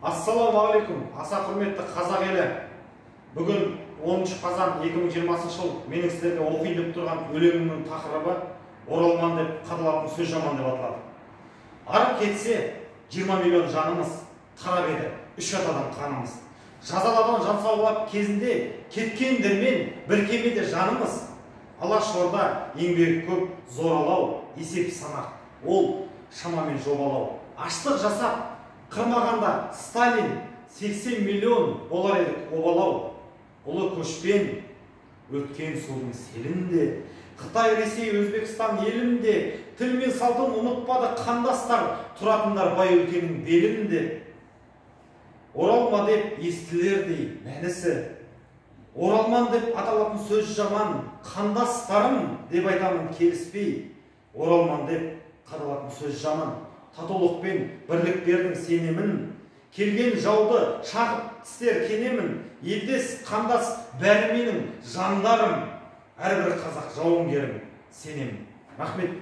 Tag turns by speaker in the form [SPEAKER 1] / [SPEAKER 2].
[SPEAKER 1] Ассалаумағалейкум, аса құрметті қазақ елі. Бүгін 10 қазан 2020 жыл менің сіздерге оқиын деп тұрған өлеңімнің тақырыбы оралман деп қадалатын сөз жаман деп аталады. Ары кетсе 20 миллион жанымыз, тарап еді 3 атадан қанымыз. Жазаладан жан сауғалап кезінде кеткендермен бір кемеде жанымыз. Алашорда еңбегі көп, зоралау, есеп санақ, ол шамамен жобалау. Аштық жасап қырмағанда Сталин 80 миллион болар едік обалау. Ұлы көшпен өткен судың селінде, Қытай, Ресей, Өзбекстан елінде, тіл мен салтын ұмытпады қандастар, тұратындар бай өлкенің белінде. Оралма деп естілердей мәнісі, оралман деп аталатын сөз жаман, қандастарым деп айтамын келіспей. Оралман деп қадалатын сөз жаман, татулықпен бірліктердің сенемін, келген жауды шағып тістер кенемін, елдес қандас бәрі менің жандарым, әрбір қазақ жауынгерім сенемін. Рахмет.